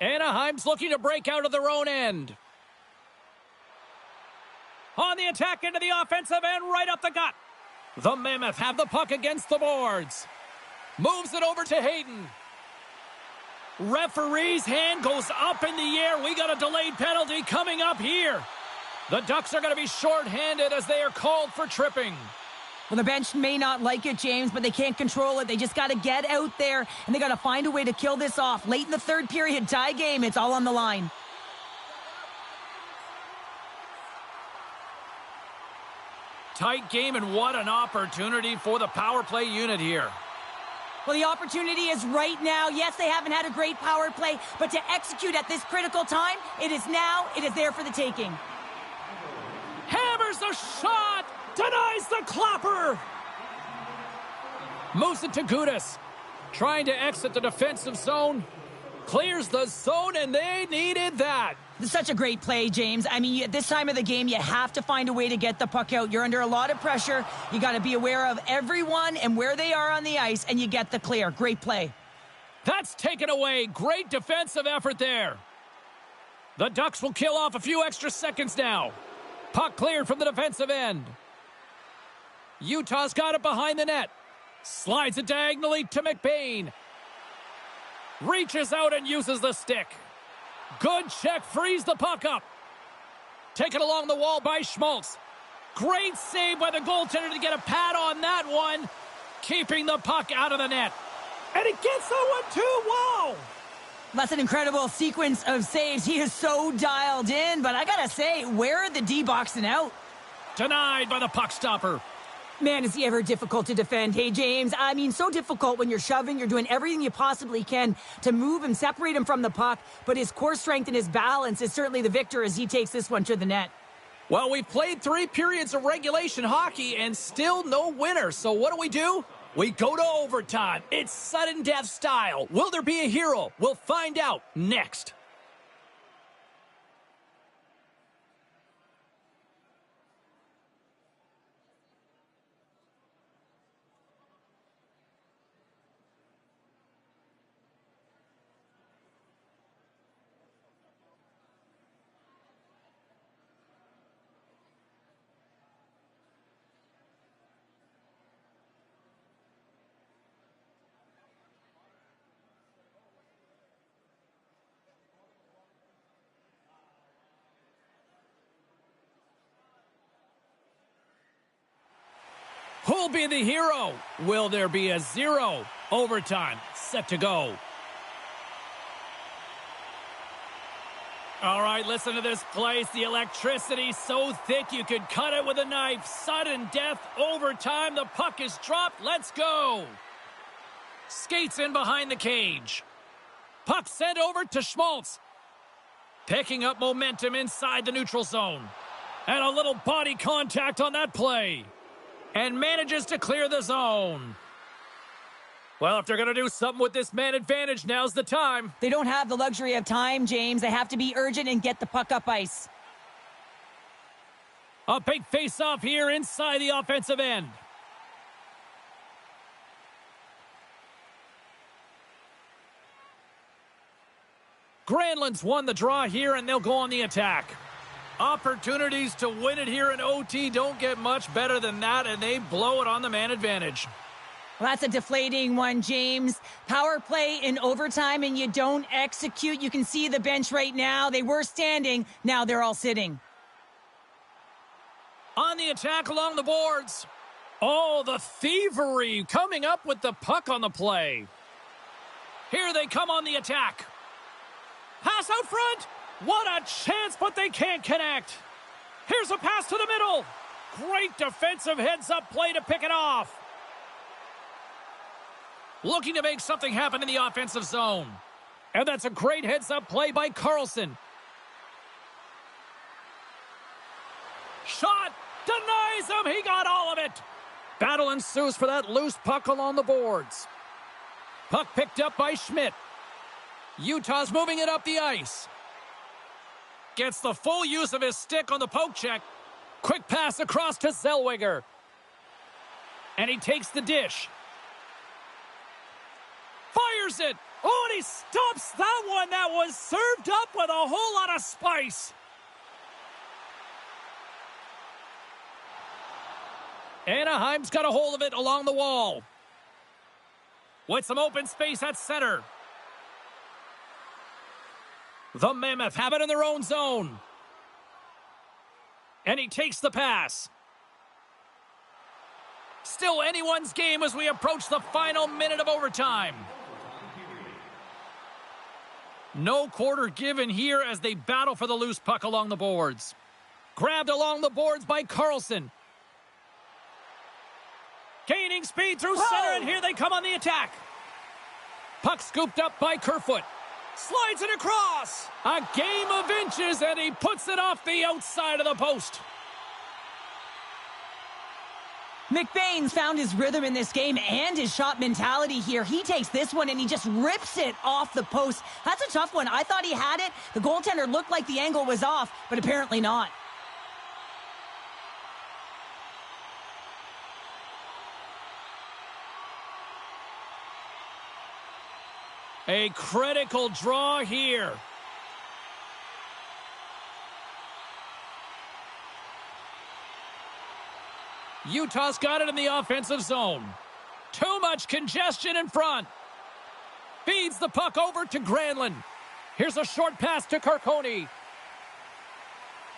Anaheim's looking to break out of their own end. On the attack into the offensive end, right up the gut. The Mammoth have the puck against the boards. Moves it over to Hayden. Referee's hand goes up in the air. We got a delayed penalty coming up here. The Ducks are going to be shorthanded as they are called for tripping. Well, the bench may not like it, James, but they can't control it. They just got to get out there, and they got to find a way to kill this off. Late in the third period, tie game, it's all on the line. Tight game, and what an opportunity for the power play unit here. Well, the opportunity is right now. Yes, they haven't had a great power play, but to execute at this critical time, it is now. It is there for the taking. Hammers the shot! Denies the clapper! Moves it to Gudas. Trying to exit the defensive zone. Clears the zone, and they needed that. Such a great play, James. I mean, at this time of the game, you have to find a way to get the puck out. You're under a lot of pressure. You got to be aware of everyone and where they are on the ice, and you get the clear. Great play. That's taken away. Great defensive effort there. The Ducks will kill off a few extra seconds now. Puck cleared from the defensive end. Utah's got it behind the net. Slides it diagonally to McBain. Reaches out and uses the stick. Good check, frees the puck up. Taken along the wall by Schmaltz. Great save by the goaltender to get a pad on that one. Keeping the puck out of the net. And he gets that one too. Wow! That's an incredible sequence of saves. He is so dialed in, but I gotta say, where are the D-boxing out? Denied by the puck stopper. Man, is he ever difficult to defend. Hey, James, I mean, so difficult when you're shoving. You're doing everything you possibly can to move him, separate him from the puck. But his core strength and his balance is certainly the victor as he takes this one to the net. Well, we've played 3 periods of regulation hockey and still no winner. So what do? We go to overtime. It's sudden death style. Will there be a hero? We'll find out next. Who'll be the hero? Will there be a 0? Overtime, set to go. All right, listen to this place. The electricity so thick you could cut it with a knife. Sudden death, overtime. The puck is dropped. Let's go. Skates in behind the cage. Puck sent over to Schmaltz. Picking up momentum inside the neutral zone. And a little body contact on that play. And manages to clear the zone. Well, if they're going to do something with this man advantage, now's the time. They don't have the luxury of time, James. They have to be urgent and get the puck up ice. A big face-off here inside the offensive end. Granlund's won the draw here, and they'll go on the attack. Opportunities to win it here in OT don't get much better than that, and they blow it on the man advantage. Well, that's a deflating one, James. Power play in overtime, and you don't execute. You can see the bench right now. They were standing. Now they're all sitting. On the attack along the boards. Oh, the thievery coming up with the puck on the play. Here they come on the attack. Pass out front. What a chance, but they can't connect. Here's a pass to the middle. Great defensive heads-up play to pick it off. Looking to make something happen in the offensive zone. And that's a great heads-up play by Carlson. Shot! Denies him! He got all of it! Battle ensues for that loose puck along the boards. Puck picked up by Schmidt. Utah's moving it up the ice. Gets the full use of his stick on the poke check. Quick pass across to Zellweger. And he takes the dish. Fires it. Oh, and he stops that one. That was served up with a whole lot of spice. Anaheim's got a hold of it along the wall. With some open space at center. The Mammoth have it in their own zone. And he takes the pass. Still anyone's game as we approach the final minute of overtime. No quarter given here as they battle for the loose puck along the boards. Grabbed along the boards by Carlson. Gaining speed through center, and here they come on the attack. Puck scooped up by Kerfoot. Slides it across. A game of inches, and he puts it off the outside of the post. McBain's found his rhythm in this game and his shot mentality here. He takes this one and he just rips it off the post. That's a tough one. I thought he had it. The goaltender looked like the angle was off, but apparently not. A critical draw here. Utah's got it in the offensive zone. Too much congestion in front. Feeds the puck over to Granlund. Here's a short pass to Carcone.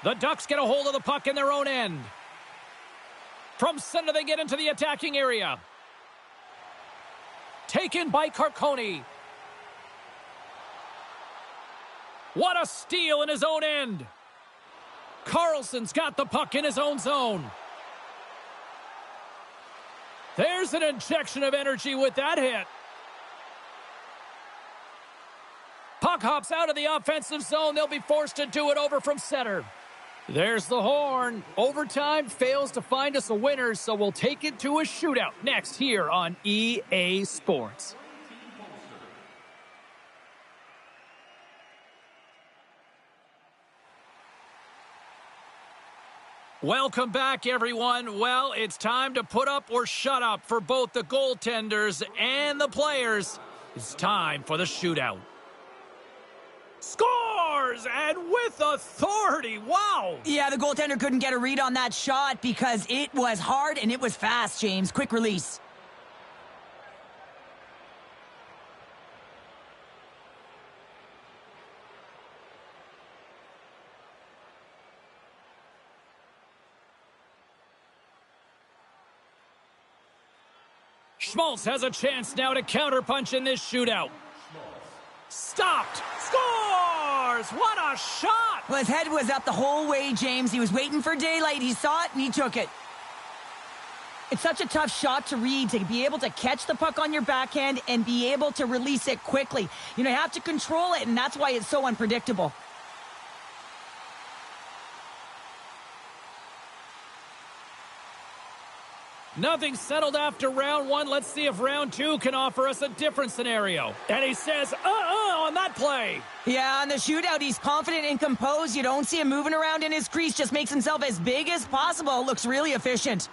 The Ducks get a hold of the puck in their own end. From center, they get into the attacking area. Taken by Carcone. What a steal in his own end. Carlson's got the puck in his own zone. There's an injection of energy with that hit. Puck hops out of the offensive zone. They'll be forced to do it over from center. There's the horn. Overtime fails to find us a winner, so we'll take it to a shootout next here on EA Sports. Welcome back, everyone. Well, it's time to put up or shut up for both the goaltenders and the players. It's time for the shootout. Scores! And with authority. Wow! Yeah, the goaltender couldn't get a read on that shot because it was hard and it was fast, James. Quick release. Schmaltz has a chance now to counterpunch in this shootout. Stopped! Scores! What a shot! Well, his head was up the whole way, James. He was waiting for daylight. He saw it and he took it. It's such a tough shot to read, to be able to catch the puck on your backhand and be able to release it quickly. You have to control it, and that's why it's so unpredictable. Nothing settled after round one. Let's see if round two can offer us a different scenario. And he says, on that play. Yeah, on the shootout, he's confident and composed. You don't see him moving around in his crease. Just makes himself as big as possible. Looks really efficient.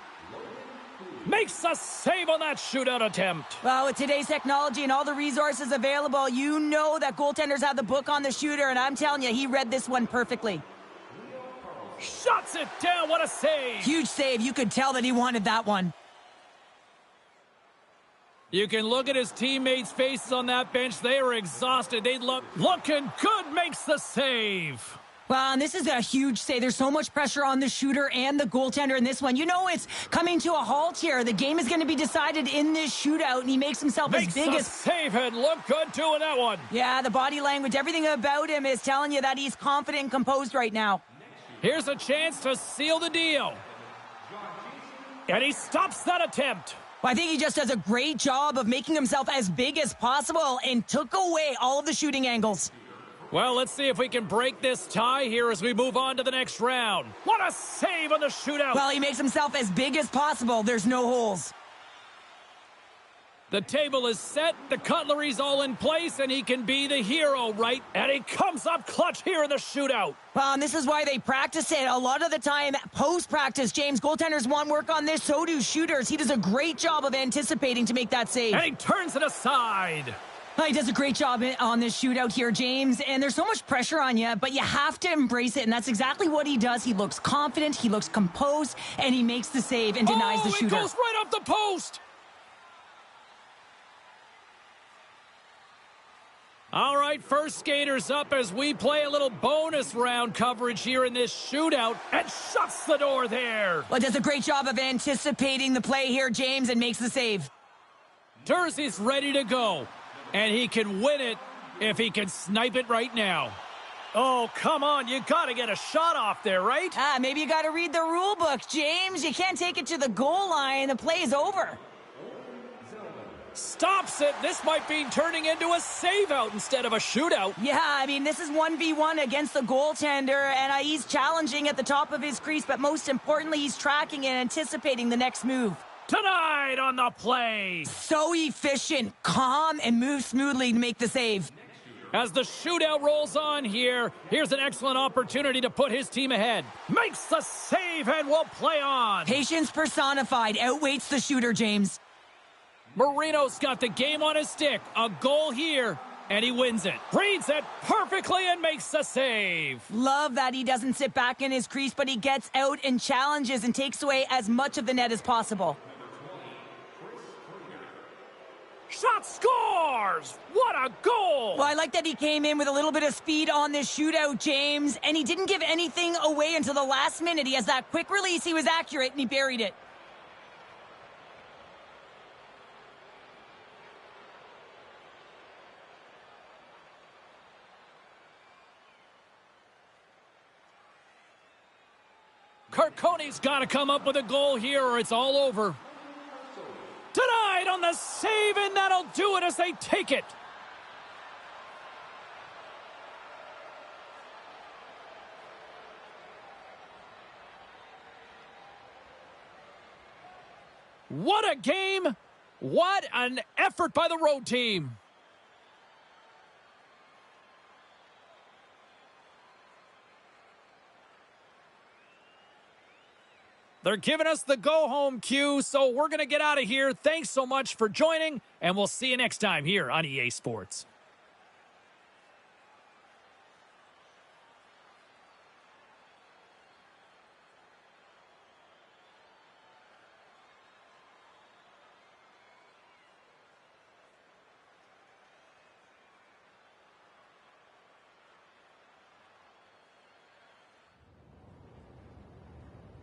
Makes a save on that shootout attempt. Well, with today's technology and all the resources available, you know that goaltenders have the book on the shooter, and I'm telling you, he read this one perfectly. Shuts it down. What a save. Huge save. You could tell that he wanted that one. You can look at his teammates' faces on that bench. They were exhausted. They looking good. Makes the save. Well, and this is a huge save. There's so much pressure on the shooter and the goaltender in this one. You know it's coming to a halt here. The game is going to be decided in this shootout, and he makes himself as big as... save and look good doing that one. Yeah, the body language, everything about him is telling you that he's confident and composed right now. Here's a chance to seal the deal. And he stops that attempt. Well, I think he just does a great job of making himself as big as possible and took away all of the shooting angles. Well, let's see if we can break this tie here as we move on to the next round. What a save on the shootout. Well, he makes himself as big as possible. There's no holes. The table is set, the cutlery's all in place, and he can be the hero, right? And he comes up clutch here in the shootout. Well, and this is why they practice it. A lot of the time, post-practice, James, goaltenders want work on this, so do shooters. He does a great job of anticipating to make that save. And he turns it aside. Well, he does a great job on this shootout here, James, and there's so much pressure on you, but you have to embrace it, and that's exactly what he does. He looks confident, he looks composed, and he makes the save and denies the shooter. It goes right off the post. All right, first skaters up as we play a little bonus round coverage here in this shootout, and shuts the door there. Well, does a great job of anticipating the play here, James, and makes the save. Jersey's ready to go, and he can win it if he can snipe it right now. Oh, come on, you gotta get a shot off there, right? Maybe you gotta read the rule book, James. You can't take it to the goal line. The play's over. Stops it. This might be turning into a save-out instead of a shootout. Yeah, I mean, this is 1v1 against the goaltender, and he's challenging at the top of his crease, but most importantly, he's tracking and anticipating the next move. Tonight on the play. So efficient, calm, and moves smoothly to make the save. As the shootout rolls on here, here's an excellent opportunity to put his team ahead. Makes the save and will play on. Patience personified, outweights the shooter, James. Marino's got the game on his stick. A goal here, and he wins it. Reads it perfectly and makes the save. Love that he doesn't sit back in his crease, but he gets out and challenges and takes away as much of the net as possible. Shot scores! What a goal! Well, I like that he came in with a little bit of speed on this shootout, James, and he didn't give anything away until the last minute. He has that quick release, he was accurate, and he buried it. Carcone's got to come up with a goal here or it's all over. Denied on the save, and that'll do it as they take it. What a game! What an effort by the road team! They're giving us the go-home cue, so we're going to get out of here. Thanks so much for joining, and we'll see you next time here on EA Sports.